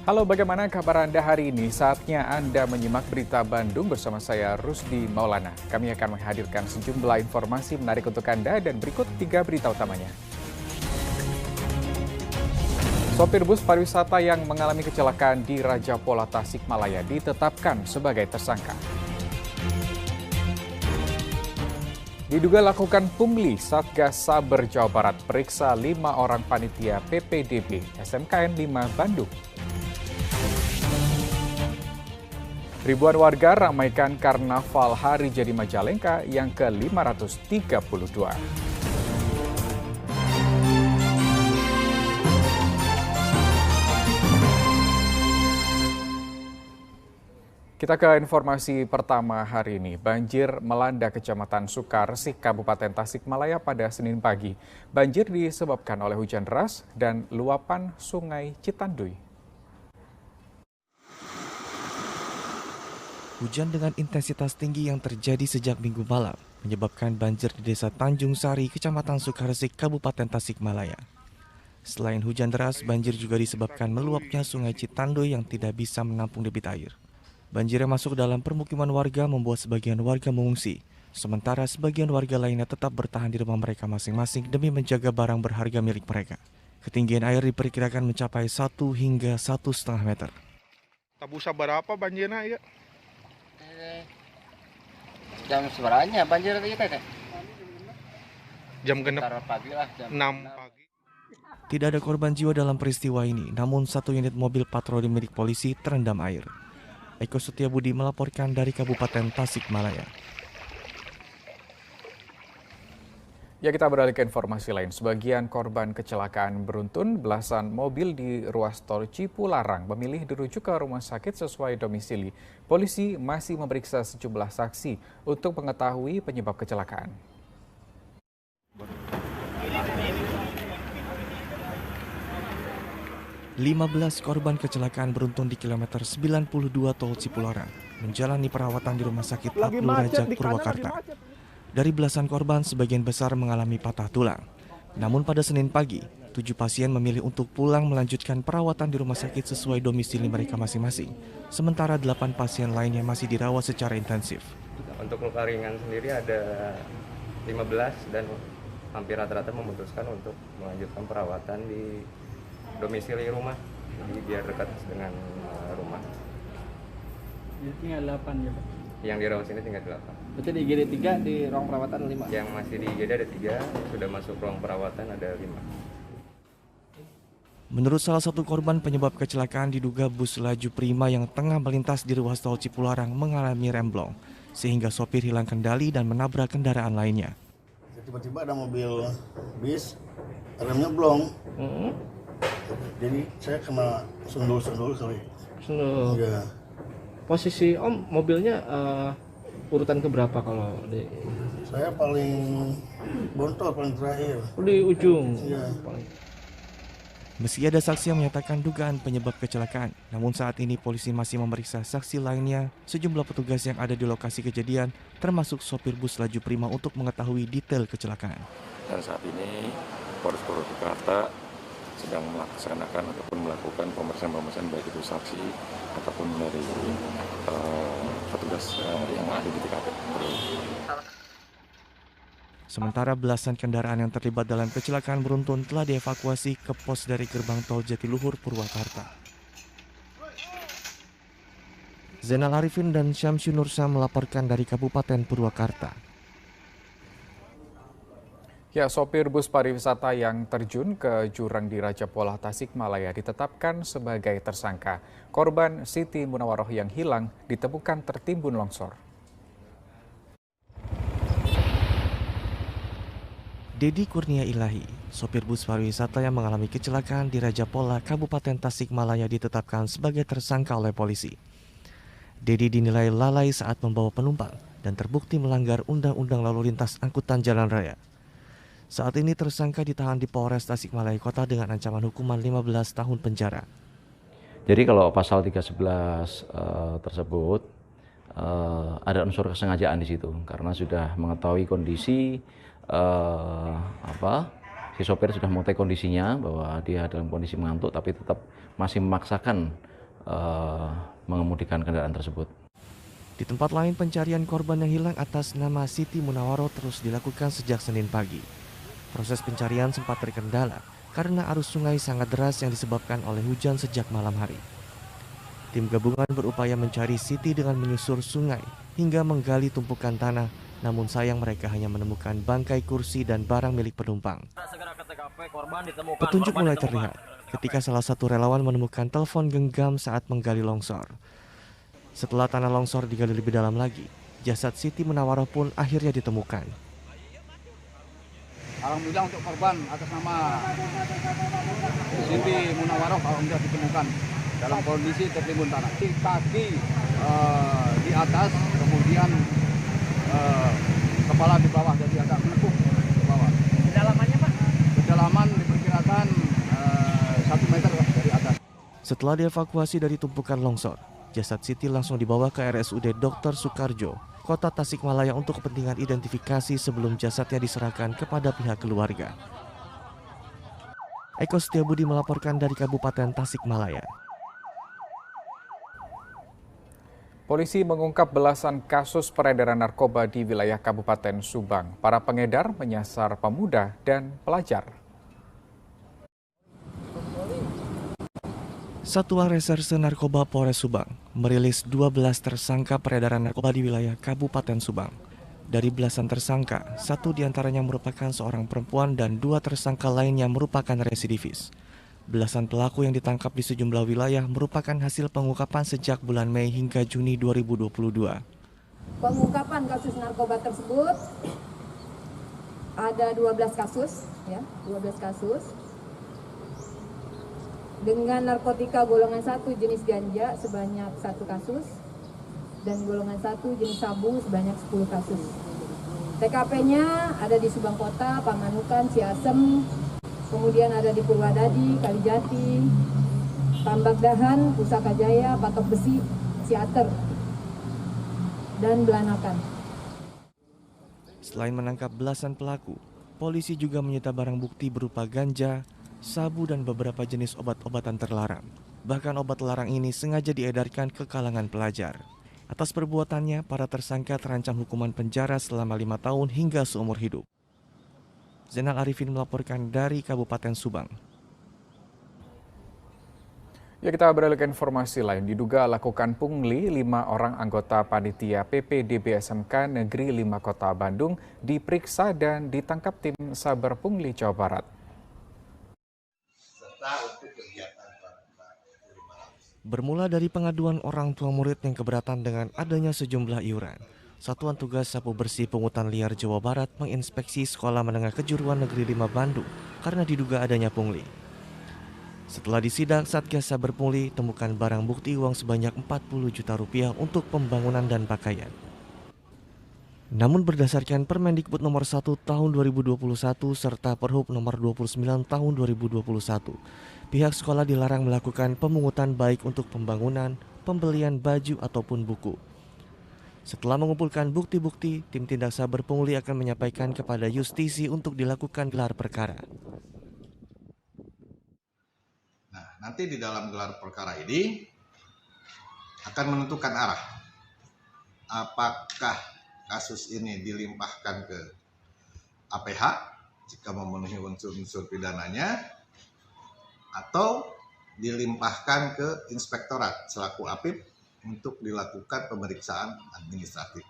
Halo, bagaimana kabar Anda hari ini? Saatnya Anda menyimak berita Bandung bersama saya, Rusdi Maulana. Kami akan menghadirkan sejumlah informasi menarik untuk Anda dan berikut 3 berita utamanya. Sopir bus pariwisata yang mengalami kecelakaan di Raja Pola Tasikmalaya ditetapkan sebagai tersangka. Diduga lakukan pungli, Satgas Saber Jawa Barat periksa 5 orang panitia PPDB SMKN 5 Bandung. Ribuan warga ramaikan Karnaval Hari Jadi Majalengka yang ke-532. Kita ke informasi pertama hari ini. Banjir melanda Kecamatan Sukaresik, Kabupaten Tasikmalaya pada Senin pagi. Banjir disebabkan oleh hujan deras dan luapan Sungai Citanduy. Hujan dengan intensitas tinggi yang terjadi sejak Minggu malam menyebabkan banjir di Desa Tanjung Sari, Kecamatan Sukaresik, Kabupaten Tasikmalaya. Selain hujan deras, banjir juga disebabkan meluapnya Sungai Citanduy yang tidak bisa menampung debit air. Banjir yang masuk dalam permukiman warga membuat sebagian warga mengungsi, sementara sebagian warga lainnya tetap bertahan di rumah mereka masing-masing demi menjaga barang berharga milik mereka. Ketinggian air diperkirakan mencapai 1 hingga 1,5 meter. Tabu sabarapa banjirnya ya? Jam seberanya banjir kita teh? Jam genep Antara pagi lah, jam 6 pagi. Tidak ada korban jiwa dalam peristiwa ini, namun 1 unit mobil patroli milik polisi terendam air. Eko Setiabudi melaporkan dari Kabupaten Tasikmalaya. Ya, kita beralih ke informasi lain. Sebagian korban kecelakaan beruntun, belasan mobil di ruas tol Cipularang memilih dirujuk ke rumah sakit sesuai domisili. Polisi masih memeriksa sejumlah saksi untuk mengetahui penyebab kecelakaan. "15 korban kecelakaan beruntun di kilometer 92 tol Cipularang menjalani perawatan di Rumah Sakit Abdul Rajak Purwakarta. Dari belasan korban, sebagian besar mengalami patah tulang. Namun pada Senin pagi, 7 pasien memilih untuk pulang melanjutkan perawatan di rumah sakit sesuai domisili mereka masing-masing. Sementara 8 pasien lainnya masih dirawat secara intensif. Untuk luka ringan sendiri ada 15 dan hampir rata-rata memutuskan untuk melanjutkan perawatan di domisili rumah. Jadi biar dekat dengan rumah. tinggal 8 ya Pak. Yang dirawat sini tinggal 8. Berarti di IGD 3 di ruang perawatan 5. Yang masih di IGD ada 3, sudah masuk ruang perawatan ada 5. Menurut salah satu korban, penyebab kecelakaan diduga bus laju prima yang tengah melintas di ruas tol Cipularang mengalami remblong, sehingga sopir hilang kendali dan menabrak kendaraan lainnya. Tiba-tiba ada mobil bis, remnya blong. Jadi saya kena sundul kali. Sundul. Ya. Posisi Om mobilnya urutan keberapa kalau di Saya paling bontot, paling terakhir. di ujung? Iya. Meski ada saksi yang menyatakan dugaan penyebab kecelakaan, namun saat ini polisi masih memeriksa saksi lainnya, sejumlah petugas yang ada di lokasi kejadian, termasuk sopir bus laju prima untuk mengetahui detail kecelakaan. Dan saat ini Polres Purwakarta sedang melaksanakan ataupun melakukan pemeriksaan baik itu saksi ataupun dari petugas yang ada di TKP. Sementara belasan kendaraan yang terlibat dalam kecelakaan beruntun telah dievakuasi ke pos dari gerbang tol Jatiluhur Purwakarta. Zainal Arifin dan Syamsi Nursa melaporkan dari Kabupaten Purwakarta. Ya, sopir bus pariwisata yang terjun ke jurang di Raja Pola Tasikmalaya ditetapkan sebagai tersangka. Korban Siti Munawaroh yang hilang ditemukan tertimbun longsor. Dedi Kurnia Ilahi, sopir bus pariwisata yang mengalami kecelakaan di Raja Pola, Kabupaten Tasikmalaya ditetapkan sebagai tersangka oleh polisi. Dedi dinilai lalai saat membawa penumpang dan terbukti melanggar Undang-Undang Lalu Lintas Angkutan Jalan Raya. Saat ini tersangka ditahan di Polres Tasikmalaya Kota dengan ancaman hukuman 15 tahun penjara. Jadi kalau pasal 311 tersebut ada unsur kesengajaan di situ karena sudah mengetahui kondisi si sopir sudah mengetahui kondisinya bahwa dia dalam kondisi mengantuk tapi tetap masih memaksakan mengemudikan kendaraan tersebut. Di tempat lain, pencarian korban yang hilang atas nama Siti Munawwaroh terus dilakukan sejak Senin pagi. Proses pencarian sempat terkendala karena arus sungai sangat deras yang disebabkan oleh hujan sejak malam hari. Tim gabungan berupaya mencari Siti dengan menyusur sungai hingga menggali tumpukan tanah, namun sayang mereka hanya menemukan bangkai kursi dan barang milik penumpang. Petunjuk mulai terlihat ketika salah satu relawan menemukan telepon genggam saat menggali longsor. Setelah tanah longsor digali lebih dalam lagi, jasad Siti Munawwaroh pun akhirnya ditemukan. Alhamdulillah untuk korban atas nama Siti Munawwaroh alhamdulillah ditemukan dalam kondisi tertimbun tanah. Kaki di atas, kemudian kepala di bawah, jadi agak menekuk ke bawah. Kedalamannya Pak? Kedalaman diperkirakan 1 meter dari atas. Setelah dievakuasi dari tumpukan longsor, jasad Siti langsung dibawa ke RSUD Dr. Soekarjo, Kota Tasikmalaya untuk kepentingan identifikasi sebelum jasadnya diserahkan kepada pihak keluarga. Eko Setiabudi melaporkan dari Kabupaten Tasikmalaya. Polisi mengungkap belasan kasus peredaran narkoba di wilayah Kabupaten Subang. Para pengedar menyasar pemuda dan pelajar. Satuan Reserse Narkoba Polres Subang merilis 12 tersangka peredaran narkoba di wilayah Kabupaten Subang. Dari belasan tersangka, 1 diantaranya merupakan seorang perempuan dan 2 tersangka lainnya merupakan residivis. Belasan pelaku yang ditangkap di sejumlah wilayah merupakan hasil pengungkapan sejak bulan Mei hingga Juni 2022. Pengungkapan kasus narkoba tersebut ada 12 kasus, ya, 12 kasus. Dengan narkotika golongan 1 jenis ganja sebanyak 1 kasus dan golongan 1 jenis sabu sebanyak 10 kasus. TKP-nya ada di Subang Kota, Pamanukan, Ciasem, kemudian ada di Purwadadi, Kalijati, Tambak Dahan, Pusaka Jaya, Patok Besi, Ciater, dan Belanakan. Selain menangkap belasan pelaku, polisi juga menyita barang bukti berupa ganja, sabu, dan beberapa jenis obat-obatan terlarang. Bahkan obat terlarang ini sengaja diedarkan ke kalangan pelajar. Atas perbuatannya, para tersangka terancam hukuman penjara selama 5 tahun hingga seumur hidup. Zainal Arifin melaporkan dari Kabupaten Subang. Ya, kita beralih ke informasi lain. Diduga lakukan pungli 5 orang anggota panitia PPDB SMK Negeri 5 Kota Bandung diperiksa dan ditangkap tim Saber Pungli Jawa Barat. Bermula dari pengaduan orang tua murid yang keberatan dengan adanya sejumlah iuran, Satuan Tugas Sapu Bersih Pungutan Liar Jawa Barat menginspeksi Sekolah Menengah Kejuruan Negeri 5 Bandung karena diduga adanya pungli. Setelah disidak, Satgas Saber Pungli temukan barang bukti uang sebanyak 40 juta rupiah untuk pembangunan dan pakaian. Namun berdasarkan Permendikbud nomor 1 tahun 2021 serta Perhub nomor 29 tahun 2021, pihak sekolah dilarang melakukan pemungutan baik untuk pembangunan, pembelian baju ataupun buku. Setelah mengumpulkan bukti-bukti, tim tindak saber pungli akan menyampaikan kepada Justisi untuk dilakukan gelar perkara. Nah, nanti di dalam gelar perkara ini akan menentukan arah. Apakah kasus ini dilimpahkan ke APH jika memenuhi unsur-unsur pidananya, atau dilimpahkan ke Inspektorat selaku APIP untuk dilakukan pemeriksaan administratif.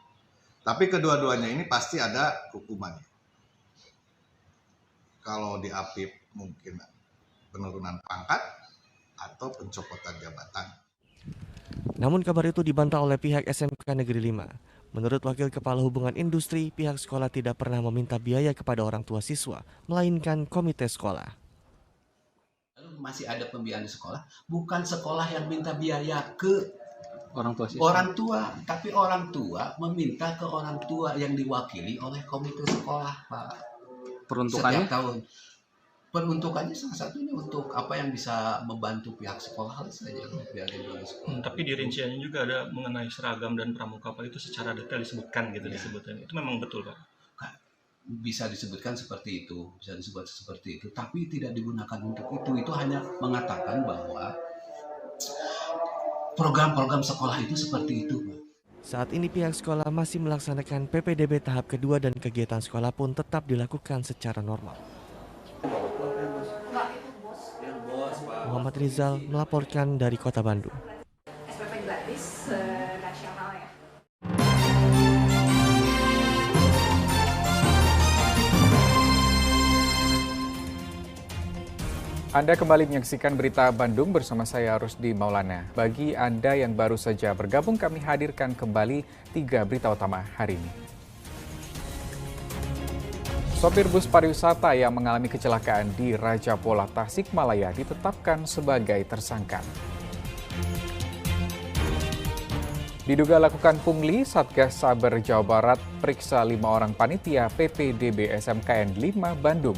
Tapi kedua-duanya ini pasti ada hukumannya. Kalau di APIP mungkin penurunan pangkat atau pencopotan jabatan. Namun kabar itu dibantah oleh pihak SMK Negeri 5. Menurut Wakil Kepala Hubungan Industri, pihak sekolah tidak pernah meminta biaya kepada orang tua siswa, melainkan komite sekolah. Masih ada pembiayaan di sekolah, bukan sekolah yang minta biaya ke orang tua siswa. Orang tua, tapi orang tua meminta ke orang tua yang diwakili oleh komite sekolah, Pak. Peruntukannya? Setiap tahun. Peruntukannya salah satunya untuk apa yang bisa membantu pihak sekolah saja. Tapi di rinciannya juga ada mengenai seragam dan pramuka, Pak, itu secara detail disebutkan gitu, ya. Disebutkan. Itu memang betul, Pak? Bisa disebutkan seperti itu, tapi tidak digunakan untuk itu. Itu hanya mengatakan bahwa program-program sekolah itu seperti itu, Pak. Saat ini pihak sekolah masih melaksanakan PPDB tahap kedua dan kegiatan sekolah pun tetap dilakukan secara normal. Muhammad Rizal melaporkan dari Kota Bandung. SPP gratis nasional ya. Anda kembali menyaksikan Berita Bandung bersama saya Rusdi Maulana. Bagi Anda yang baru saja bergabung, kami hadirkan kembali 3 berita utama hari ini. Sopir bus pariwisata yang mengalami kecelakaan di Raja Pola, Tasikmalaya ditetapkan sebagai tersangka. Diduga lakukan pungli, Satgas Saber Jawa Barat periksa 5 orang panitia PPDB SMKN 5 Bandung.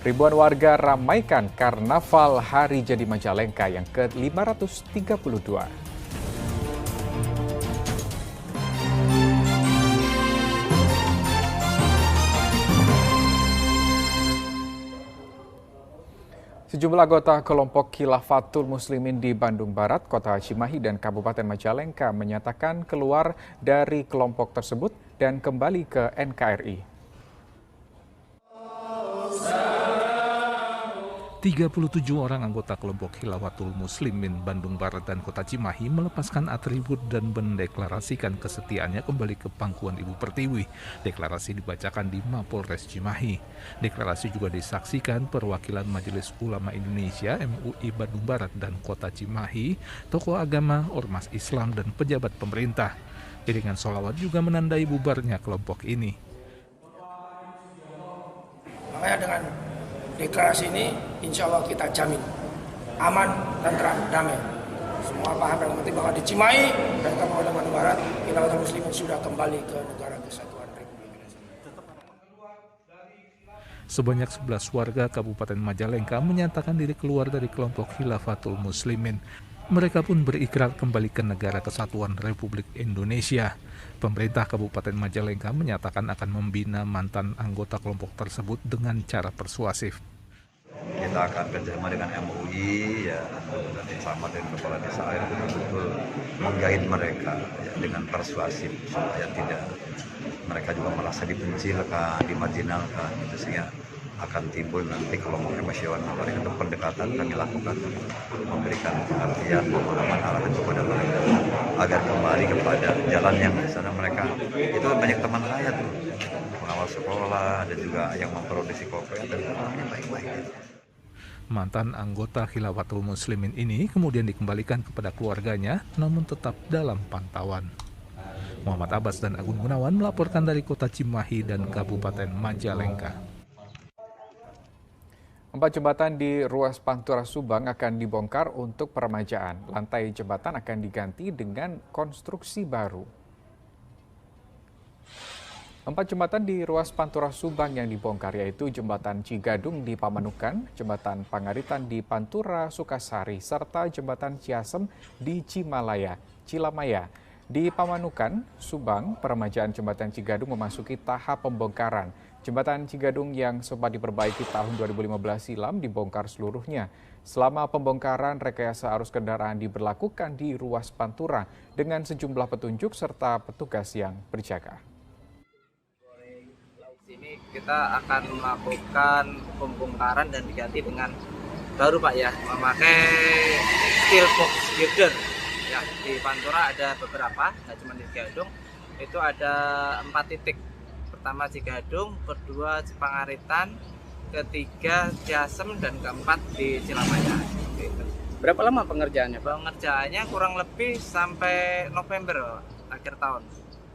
Ribuan warga ramaikan Karnaval Hari Jadi Majalengka yang ke-532. Sejumlah anggota kelompok Khilafatul Muslimin di Bandung Barat, Kota Cimahi, dan Kabupaten Majalengka menyatakan keluar dari kelompok tersebut dan kembali ke NKRI. 37 orang anggota kelompok Khilafatul Muslimin Bandung Barat dan Kota Cimahi melepaskan atribut dan mendeklarasikan kesetiaannya kembali ke pangkuan Ibu Pertiwi. Deklarasi dibacakan di Mapolres Cimahi. Deklarasi juga disaksikan perwakilan Majelis Ulama Indonesia MUI Bandung Barat dan Kota Cimahi, tokoh agama, ormas Islam, dan pejabat pemerintah. Iringan sholawat juga menandai bubarnya kelompok ini. Makanya dengan deklarasi ini insya Allah kita jamin aman, tentram, damai. Semua paham yang penting bahwa di Cimahi dan Kabupaten Bandung Barat Khilafatul Muslimin sudah kembali ke negara kesatuan Republik Indonesia. Sebanyak 11 warga Kabupaten Majalengka menyatakan diri keluar dari kelompok Khilafatul Muslimin. Mereka pun berikrar kembali ke negara kesatuan Republik Indonesia. Pemerintah Kabupaten Majalengka menyatakan akan membina mantan anggota kelompok tersebut dengan cara persuasif. Kita akan kerjasama dengan MUI, ya, sama dengan kepala desa air betul-betul menggait mereka ya, dengan persuasif supaya tidak mereka juga merasa dipencilkan, dimarginalkan, gitu, sehingga akan timbul nanti kelompok emosional. Oleh itu pendekatan kami lakukan memberikan pengertian, pemahaman arahan kepada mereka agar kembali kepada jalan yang di sana mereka itu banyak teman saya tuh pengawal sekolah dan juga yang memproduksi kopi dan temannya baik-baik. Mantan anggota Khilafatul Muslimin ini kemudian dikembalikan kepada keluarganya, namun tetap dalam pantauan. Muhammad Abbas dan Agun Gunawan melaporkan dari Kota Cimahi dan Kabupaten Majalengka. 4 jembatan di ruas Pantura Subang akan dibongkar untuk peremajaan. Lantai jembatan akan diganti dengan konstruksi baru. 4 jembatan di ruas Pantura Subang yang dibongkar yaitu Jembatan Cigadung di Pamanukan, Jembatan Pangaritan di Pantura Sukasari, serta Jembatan Ciasem di Cilamaya. Di Pamanukan, Subang, peremajaan Jembatan Cigadung memasuki tahap pembongkaran. Jembatan Cigadung yang sempat diperbaiki tahun 2015 silam dibongkar seluruhnya. Selama pembongkaran, rekayasa arus kendaraan diberlakukan di ruas Pantura dengan sejumlah petunjuk serta petugas yang berjaga. Sini kita akan melakukan pembongkaran dan diganti dengan baru Pak ya, memakai steel box girder. Ya, di Pantura ada beberapa, nggak cuma di Cigadung, itu ada 4 titik. Pertama Cigadung, kedua Pangaritan, ketiga Ciasem, dan keempat di Cilamaya. Berapa lama pengerjaannya? Pengerjaannya kurang lebih sampai November akhir tahun.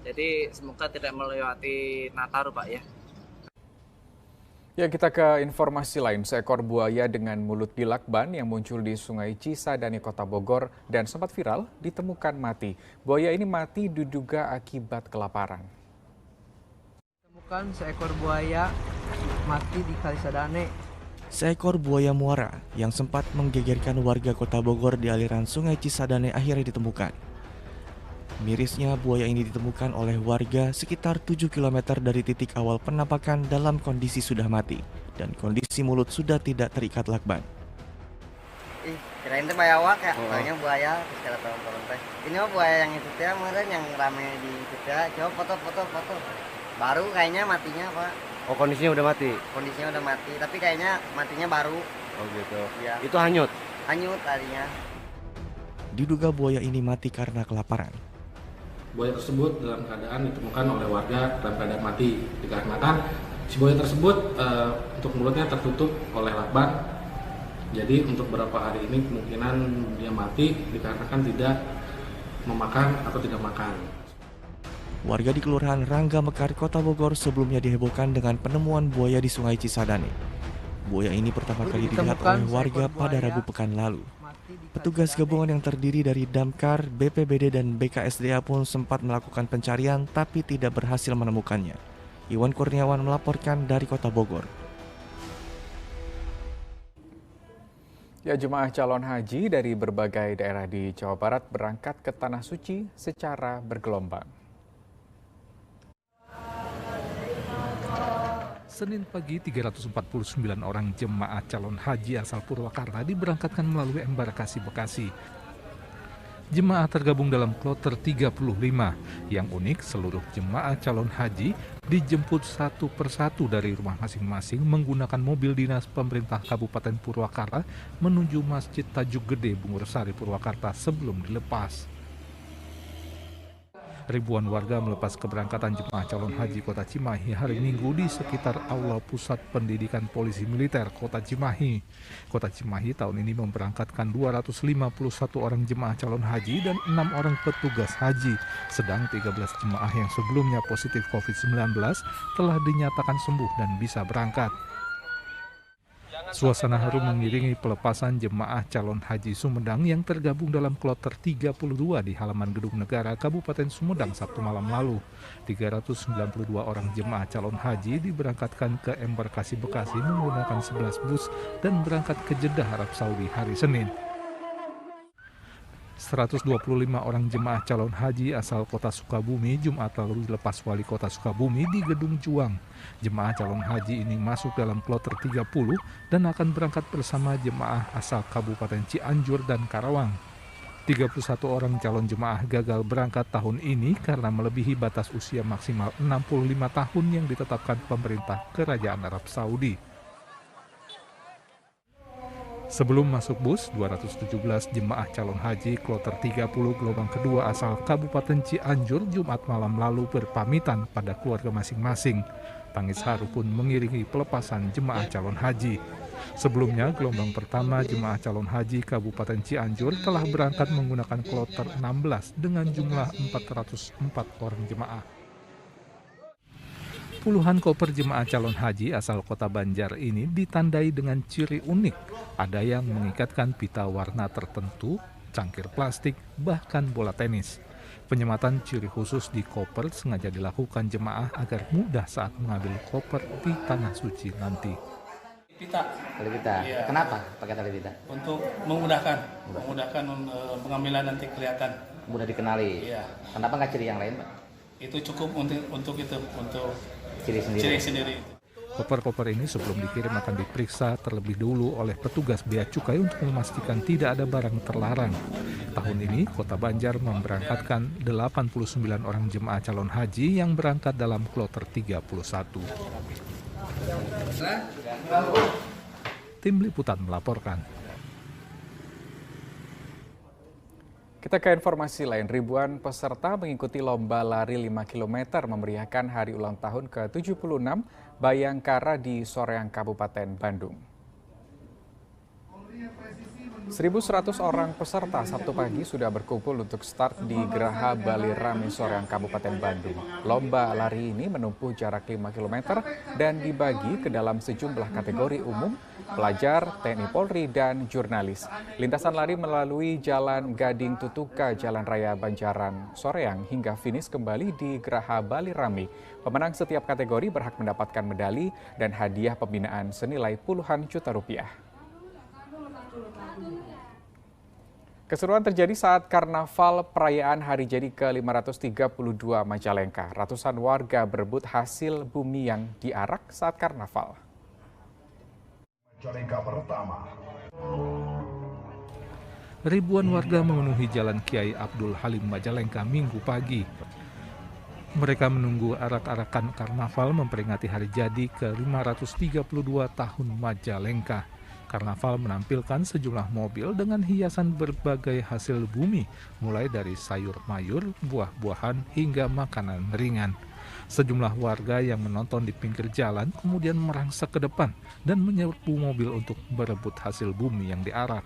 Jadi semoga tidak melewati Nataru Pak ya. Ya, kita ke informasi lain. Seekor buaya dengan mulut dilakban yang muncul di Sungai Cisadane, Kota Bogor dan sempat viral ditemukan mati. Buaya ini mati diduga akibat kelaparan. Seekor buaya mati di Kali Sadane. Seekor buaya muara yang sempat menggegerkan warga Kota Bogor di aliran Sungai Cisadane akhirnya ditemukan. Mirisnya, buaya ini ditemukan oleh warga sekitar 7 km dari titik awal penampakan dalam kondisi sudah mati dan kondisi mulut sudah tidak terikat lakban. Kirain teh bayawak ya, soalnya buaya, terus kata teman-teman teh. Ini mah buaya yang itu teh, kemarin yang rame di itu teh. Coba foto. Baru kayaknya matinya, Pak. Oh, kondisinya udah mati? Kondisinya udah mati, tapi kayaknya matinya baru. Oh gitu. Iya. Itu hanyut? Hanyut tadinya. Diduga buaya ini mati karena kelaparan. Buaya tersebut dalam keadaan ditemukan oleh warga dalam keadaan mati, dikarenakan si buaya tersebut untuk mulutnya tertutup oleh lakban. Jadi untuk beberapa hari ini kemungkinan dia mati dikarenakan tidak memakan atau tidak makan. Warga di Kelurahan Rangga Mekar, Kota Bogor sebelumnya dihebohkan dengan penemuan buaya di Sungai Cisadane. Buaya ini pertama kali dilihat oleh warga pada Rabu pekan lalu. Petugas gabungan yang terdiri dari Damkar, BPBD, dan BKSDA pun sempat melakukan pencarian tapi tidak berhasil menemukannya. Iwan Kurniawan melaporkan dari Kota Bogor. Ya, jemaah calon haji dari berbagai daerah di Jawa Barat berangkat ke Tanah Suci secara bergelombang. Senin pagi, 349 orang jemaah calon haji asal Purwakarta diberangkatkan melalui embarkasi Bekasi. Jemaah tergabung dalam kloter 35. Yang unik, seluruh jemaah calon haji dijemput satu persatu dari rumah masing-masing menggunakan mobil dinas pemerintah Kabupaten Purwakarta menuju Masjid Tajuk Gede Bungur Sari Purwakarta sebelum dilepas. Ribuan warga melepas keberangkatan jemaah calon haji Kota Cimahi hari Minggu di sekitar Aula Pusat Pendidikan Polisi Militer Kota Cimahi. Kota Cimahi tahun ini memberangkatkan 251 orang jemaah calon haji dan 6 orang petugas haji, sedang 13 jemaah yang sebelumnya positif COVID-19 telah dinyatakan sembuh dan bisa berangkat. Suasana haru mengiringi pelepasan jemaah calon haji Sumedang yang tergabung dalam kloter 32 di halaman Gedung Negara Kabupaten Sumedang Sabtu malam lalu. 392 orang jemaah calon haji diberangkatkan ke embarkasi Bekasi menggunakan 11 bus dan berangkat ke Jeddah, Arab Saudi hari Senin. 125 orang jemaah calon haji asal Kota Sukabumi Jumat lalu dilepas Wali Kota Sukabumi di Gedung Juang. Jemaah calon haji ini masuk dalam kloter 30 dan akan berangkat bersama jemaah asal Kabupaten Cianjur dan Karawang. 31 orang calon jemaah gagal berangkat tahun ini karena melebihi batas usia maksimal 65 tahun yang ditetapkan pemerintah Kerajaan Arab Saudi. Sebelum masuk bus, 217 jemaah calon haji kloter 30 gelombang kedua asal Kabupaten Cianjur Jumat malam lalu berpamitan pada keluarga masing-masing. Tangis haru pun mengiringi pelepasan jemaah calon haji. Sebelumnya, gelombang pertama jemaah calon haji Kabupaten Cianjur telah berangkat menggunakan kloter 16 dengan jumlah 404 orang jemaah. Puluhan koper jemaah calon haji asal Kota Banjar ini ditandai dengan ciri unik. Ada yang mengikatkan pita warna tertentu, cangkir plastik, bahkan bola tenis. Penyematan ciri khusus di koper sengaja dilakukan jemaah agar mudah saat mengambil koper di Tanah Suci nanti. Pita. Tali pita. Iya. Kenapa pakai tali pita? Untuk memudahkan pengambilan nanti kelihatan. Mudah dikenali. Iya. Kenapa nggak ciri yang lain, Pak? Itu cukup untuk ciri sendiri. Koper-koper ini sebelum dikirim akan diperiksa terlebih dulu oleh petugas bea cukai untuk memastikan tidak ada barang terlarang. Tahun ini, Kota Banjar memberangkatkan 89 orang jemaah calon haji yang berangkat dalam kloter 31. Tim Liputan melaporkan. Kita ke informasi lain, ribuan peserta mengikuti lomba lari 5 km memeriahkan hari ulang tahun ke-76 Bayangkara di Soreang, Kabupaten Bandung. 1.100 orang peserta Sabtu pagi sudah berkumpul untuk start di Geraha Bali Rame Soreang, Kabupaten Bandung. Lomba lari ini menempuh jarak 5 km dan dibagi ke dalam sejumlah kategori umum, pelajar, TNI Polri, dan jurnalis. Lintasan lari melalui Jalan Gading Tutuka, Jalan Raya Banjaran, Soreang, hingga finish kembali di Geraha Bali Rame. Pemenang setiap kategori berhak mendapatkan medali dan hadiah pembinaan senilai puluhan juta rupiah. Keseruan terjadi saat Karnaval perayaan Hari Jadi ke-532 Majalengka. Ratusan warga berebut hasil bumi yang diarak saat Karnaval. Majalengka pertama. ribuan warga memenuhi Jalan Kiai Abdul Halim Majalengka Minggu pagi. Mereka menunggu arak-arakan karnaval memperingati hari jadi ke-532 tahun Majalengka. Karnaval menampilkan sejumlah mobil dengan hiasan berbagai hasil bumi, mulai dari sayur mayur, buah-buahan, hingga makanan ringan. Sejumlah warga yang menonton di pinggir jalan kemudian merangsek ke depan dan menyerbu mobil untuk berebut hasil bumi yang diarak.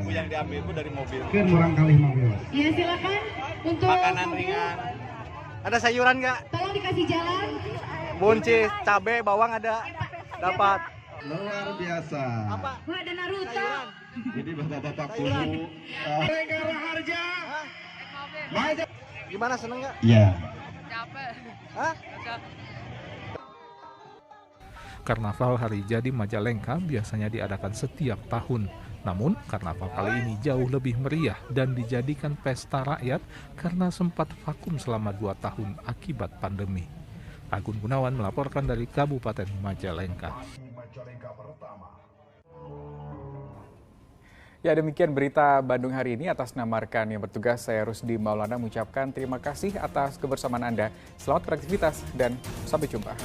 Yang diambil itu dari mobil. Kurang kali 15. Iya silakan untuk Makanan ringan. Ada sayuran nggak? Tolong dikasih jalan. Buncis, cabe, bawang ada. Dapat. Luar biasa. Apa? Wah, ada Naruto. Jadi bapak-bapak kudu. Negara Harja. Gimana, seneng nggak? Iya. Capek. Hah? Karnaval Hari Jadi Majalengka biasanya diadakan setiap tahun. Namun, karnaval kali ini jauh lebih meriah dan dijadikan pesta rakyat karena sempat vakum selama 2 tahun akibat pandemi. Agun Gunawan melaporkan dari Kabupaten Majalengka. Ya, demikian berita Bandung hari ini. Atas nama rekan yang bertugas, saya Rusdi Maulana mengucapkan terima kasih atas kebersamaan Anda. Selamat beraktivitas dan sampai jumpa.